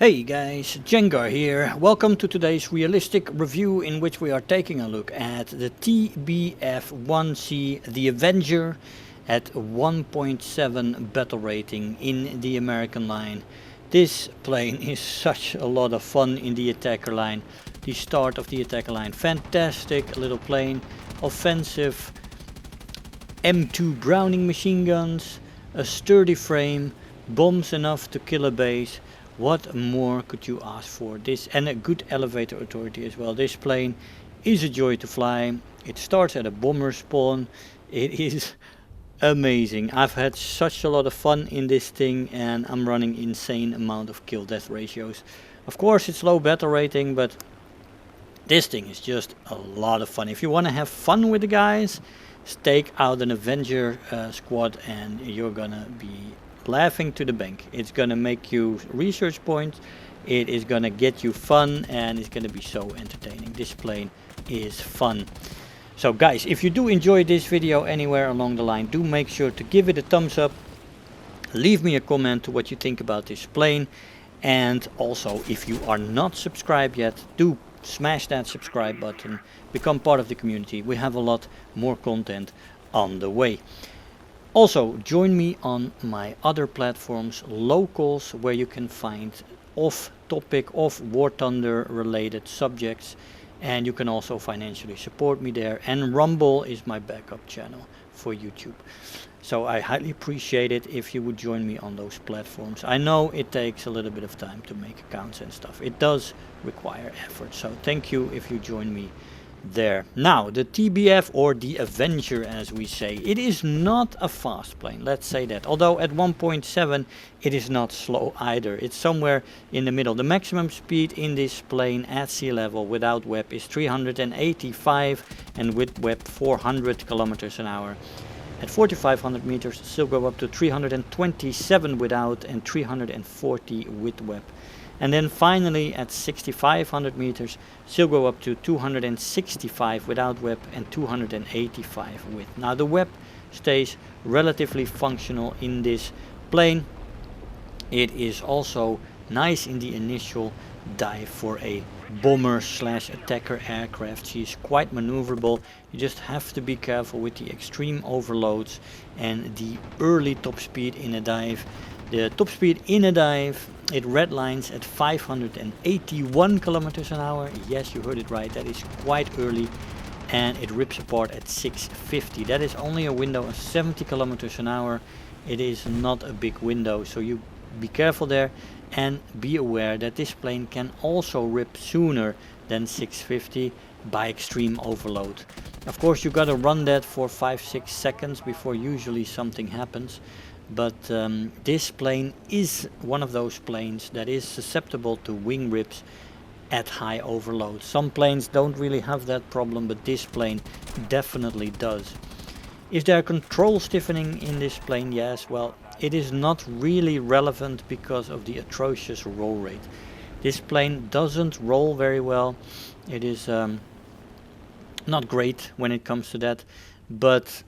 Hey guys, Jengar here. Welcome to today's realistic review in which we are taking a look at the TBF-1C the Avenger at 1.7 battle rating in the American line. This plane is such a lot of fun in the attacker line. The start of the attacker line, fantastic little plane, offensive M2 Browning machine guns, a sturdy frame, bombs enough to kill a base. What more could you ask for? This and a good elevator authority as well. This plane is a joy to fly. It starts at a bomber spawn. It is amazing. I've had such a lot of fun in this thing and I'm running insane amount of kill death ratios. Of course it's low battle rating, but this thing is just a lot of fun. If you want to have fun with the guys, stake out an Avenger squad and you're gonna be laughing to the bank. It's gonna make you research points, it is gonna get you fun, and it's gonna be so entertaining. This plane is fun. So guys, if you do enjoy this video anywhere along the line, do make sure to give it a thumbs up, leave me a comment to what you think about this plane, and also if you are not subscribed yet, do smash that subscribe button, become part of the community. We have a lot more content on the way. Also, join me on my other platforms, locals, where you can find off-topic, off-War Thunder related subjects, and you can also financially support me there. And Rumble is my backup channel for YouTube. So I highly appreciate it if you would join me on those platforms. I know it takes a little bit of time to make accounts and stuff. It does require effort, so thank you if you join me there. Now, the TBF, or the Avenger as we say, it is not a fast plane, let's say that. Although at 1.7 it is not slow either. It's somewhere in the middle. The maximum speed in this plane at sea level without WEP is 385 and with WEP 400 kilometers an hour. At 4,500 meters still go up to 327 without and 340 with WEP. And then finally at 6,500 meters still go up to 265 without WEP and 285 with. Now the WEP stays relatively functional in this plane. It is also nice in the initial dive for a bomber slash attacker aircraft. She's quite maneuverable. You just have to be careful with the extreme overloads and the early top speed in a dive. The top speed in a dive, it redlines at 581 kilometers an hour. Yes, you heard it right, that is quite early. And it rips apart at 650. That is only a window of 70 kilometers an hour. It is not a big window, so you be careful there and be aware that this plane can also rip sooner than 650 by extreme overload. Of course, you gotta run that for 5-6 seconds before usually something happens. But this plane is one of those planes that is susceptible to wing rips at high overload. Some planes don't really have that problem, but this plane definitely does. Is there control stiffening in this plane? Yes, well, it is not really relevant because of the atrocious roll rate. This plane doesn't roll very well. It is not great when it comes to that, but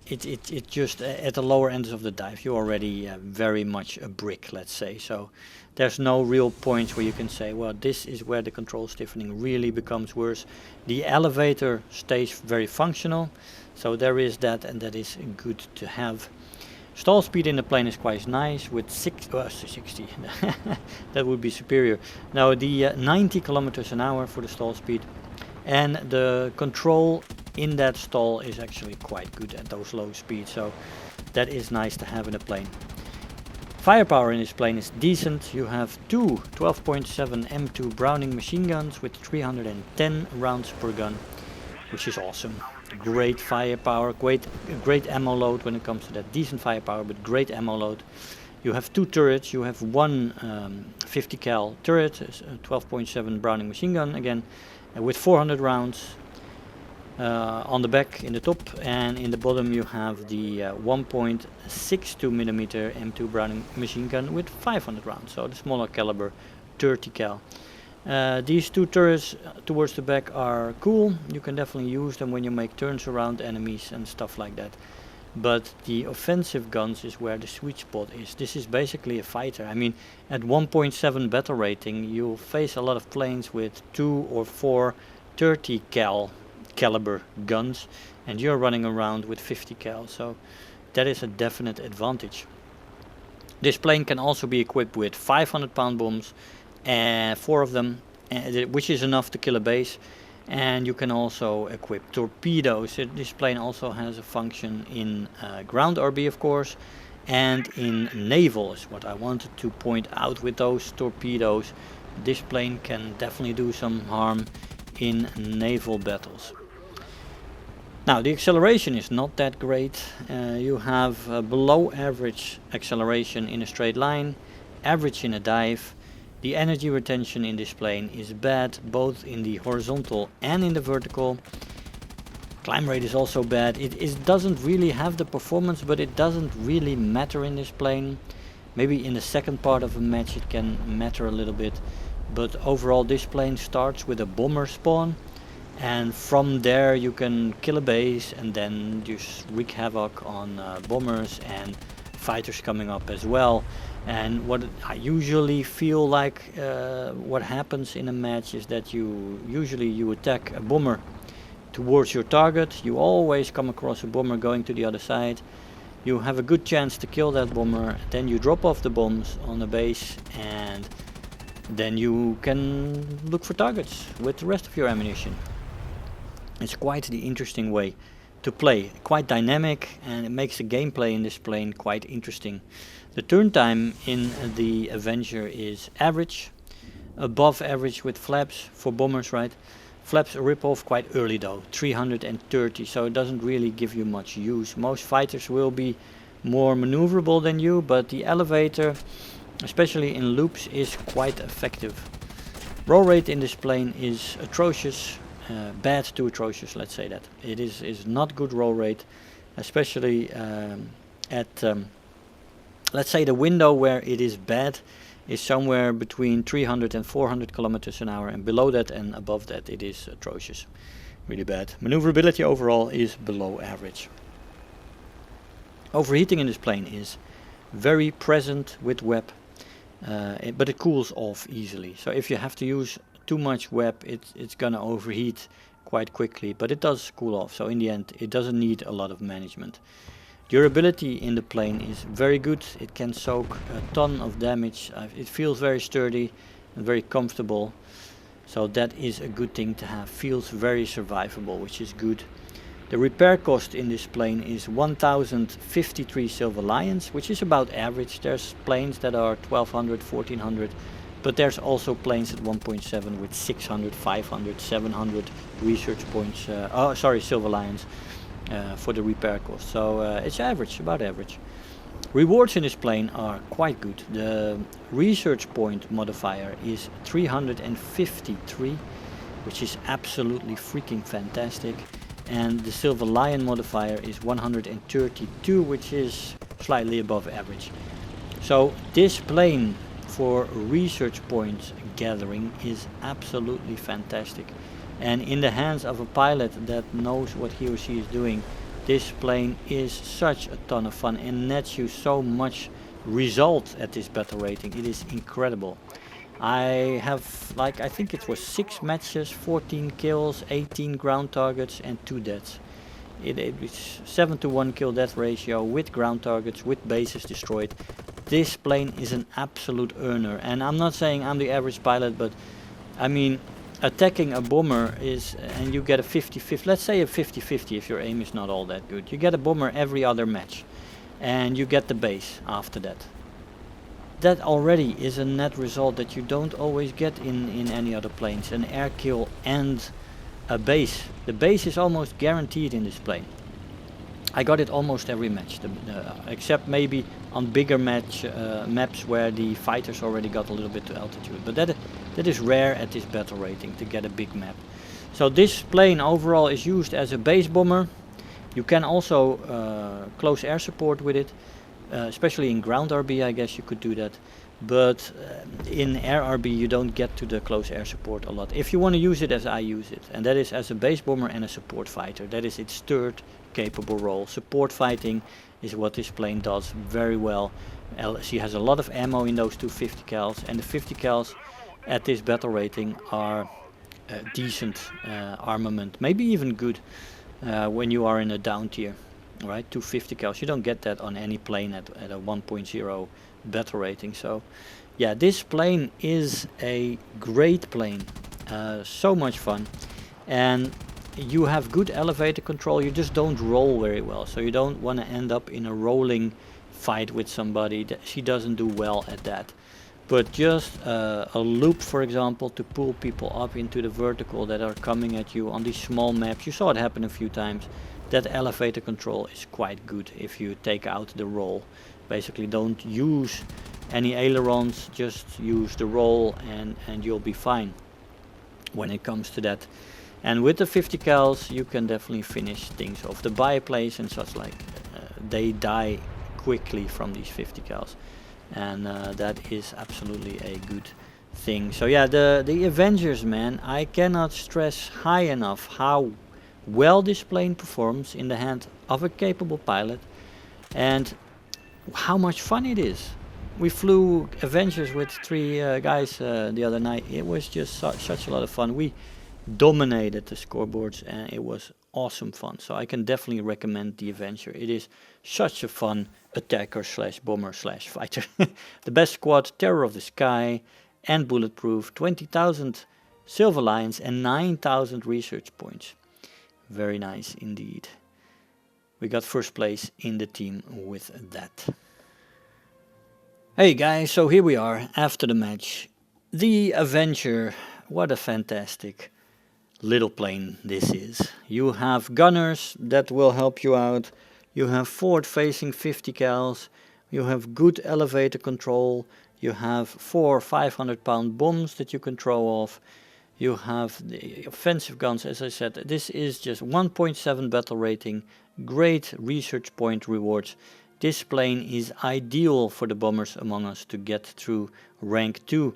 it just at the lower ends of the dive you're already very much a brick, let's say. So there's no real points where you can say, well, this is where the control stiffening really becomes worse. The elevator stays very functional, so there is that, and that is good to have. Stall speed in the plane is quite nice with 60. That would be superior. Now the 90 kilometers an hour for the stall speed, and the control in that stall is actually quite good at those low speeds, so that is nice to have in a plane. Firepower in this plane is decent. You have two 12.7 M2 Browning machine guns with 310 rounds per gun, which is awesome. Great firepower, great ammo load when it comes to that. Decent firepower, but great ammo load. You have two turrets. You have one 50 cal turret, 12.7 Browning machine gun again, with 400 rounds. On the back in the top, and in the bottom you have the 1.62 millimeter M2 Browning machine gun with 500 rounds, so the smaller caliber 30 cal. These two turrets towards the back are cool. You can definitely use them when you make turns around enemies and stuff like that. but the offensive guns is where the sweet spot is. This is basically a fighter. I mean, at 1.7 battle rating, you'll face a lot of planes with 2 or 4 30 caliber guns, and you're running around with 50 cal, so that is a definite advantage. This plane can also be equipped with 500-pound bombs, 4 of them, which is enough to kill a base. And you can also equip torpedoes. This plane also has a function in ground RB, of course, and in naval is what I wanted to point out with those torpedoes. This plane can definitely do some harm in naval battles. Now, the acceleration is not that great. You have below average acceleration in a straight line, average in a dive. The energy retention in this plane is bad, both in the horizontal and in the vertical. Climb rate is also bad. It doesn't really have the performance, but it doesn't really matter in this plane. Maybe in the second part of a match it can matter a little bit. But overall, this plane starts with a bomber spawn. And from there you can kill a base and then just wreak havoc on bombers and fighters coming up as well. And what I usually feel like what happens in a match is that you attack a bomber towards your target. You always come across a bomber going to the other side. You have a good chance to kill that bomber, then you drop off the bombs on the base, and then you can look for targets with the rest of your ammunition. It's quite the interesting way to play, quite dynamic, and it makes the gameplay in this plane quite interesting. The turn time in the Avenger is average, above average with flaps for bombers, right? Flaps rip off quite early though, 330, so it doesn't really give you much use. Most fighters will be more maneuverable than you, but the elevator, especially in loops, is quite effective. Roll rate in this plane is atrocious. Bad to atrocious, let's say that. It is not good roll rate, especially at let's say the window where it is bad is somewhere between 300 and 400 kilometers an hour, and below that and above that it is atrocious, really bad. Maneuverability overall is below average. Overheating in this plane is very present with web, but it cools off easily. So if you have to use too much web, it's gonna overheat quite quickly, but it does cool off, so in the end it doesn't need a lot of management. Durability in the plane is very good. It can soak a ton of damage. It feels very sturdy and very comfortable, so that is a good thing to have. Feels very survivable, which is good. The repair cost in this plane is 1053 Silver Lions, which is about average. There's planes that are 1200, 1400, but there's also planes at 1.7 with 600, 500, 700 research points, Silver Lions for the repair cost. So it's average, about average. Rewards in this plane are quite good. The research point modifier is 353, which is absolutely freaking fantastic. And the Silver Lion modifier is 132, which is slightly above average. So this plane for research points gathering is absolutely fantastic. And in the hands of a pilot that knows what he or she is doing, this plane is such a ton of fun and nets you so much result at this battle rating. It is incredible. I have, like, I think it was 6 matches, 14 kills, 18 ground targets and 2 deaths. It's 7-to-1 kill death ratio with ground targets, with bases destroyed. This plane is an absolute earner, and I'm not saying I'm the average pilot, but I mean, attacking a bomber is, and you get a 50-50, let's say a 50-50 if your aim is not all that good. You get a bomber every other match, and you get the base after that. That already is a net result that you don't always get in any other planes. An air kill and a base. The base is almost guaranteed in this plane. I got it almost every match, except maybe on bigger maps where the fighters already got a little bit to altitude. But that is rare at this battle rating to get a big map. So this plane overall is used as a base bomber. You can also close air support with it. Especially in ground RB, I guess you could do that. but in air RB you don't get to the close air support a lot. If you want to use it as I use it, and that is as a base bomber and a support fighter. That is its third capable role. Support fighting is what this plane does very well. She has a lot of ammo in those two 50 cals, and the 50 cals at this battle rating are decent armament, maybe even good when you are in a down tier. Right, 250 cals, you don't get that on any plane at a 1.0 battle rating. So yeah, this plane is a great plane, so much fun, and you have good elevator control. You just don't roll very well, so you don't want to end up in a rolling fight with somebody. She doesn't do well at that. But just a loop, for example, to pull people up into the vertical that are coming at you on these small maps. You saw it happen a few times. That elevator control is quite good if you take out the roll. Basically don't use any ailerons, just use the roll and you'll be fine when it comes to that. And with the 50 cals you can definitely finish things off. The biplanes and such like, they die quickly from these 50 cals. And that is absolutely a good thing. So yeah, the Avengers, man, I cannot stress high enough how well this plane performs in the hand of a capable pilot and how much fun it is. We flew Avengers with 3 guys the other night. It was just such a lot of fun. We dominated the scoreboards and it was awesome fun. So I can definitely recommend the Avenger. It is such a fun attacker slash bomber slash fighter. The best squad, terror of the sky and bulletproof, 20,000 silver lions and 9,000 research points. Very nice indeed. We got first place in the team with that. Hey guys, so here we are after the match. The Avenger, what a fantastic little plane this is. You have gunners that will help you out. You have forward facing 50 cals. You have good elevator control. You have 4 500-pound bombs that you can throw off. You have the offensive guns, as I said. This is just 1.7 battle rating, great research point rewards. This plane is ideal for the bombers among us to get through rank 2.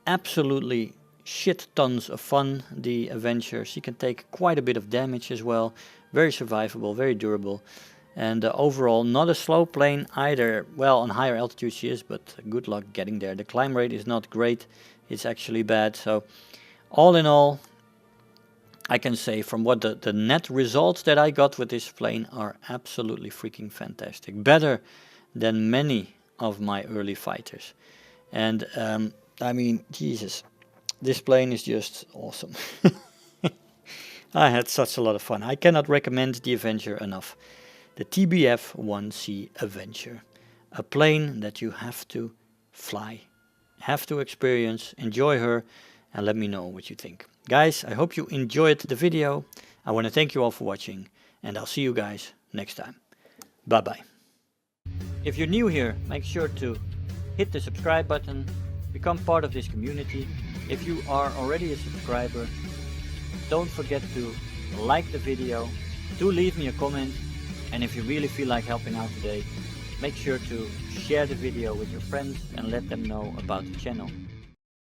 Absolutely shit tons of fun, the Avenger. She can take quite a bit of damage as well. Very survivable, very durable. And overall not a slow plane either. Well, on higher altitude she is, but good luck getting there. The climb rate is not great. It's actually bad. So all in all, I can say from what the net results that I got with this plane are absolutely freaking fantastic. Better than many of my early fighters. And I mean, Jesus, this plane is just awesome. I had such a lot of fun. I cannot recommend the Avenger enough. The TBF-1C Avenger. A plane that you have to fly, have to experience, enjoy her, and let me know what you think. Guys, I hope you enjoyed the video. I want to thank you all for watching, and I'll see you guys next time. Bye bye. If you're new here, make sure to hit the subscribe button, become part of this community. If you are already a subscriber, don't forget to like the video, do leave me a comment, and if you really feel like helping out today, make sure to share the video with your friends and let them know about the channel.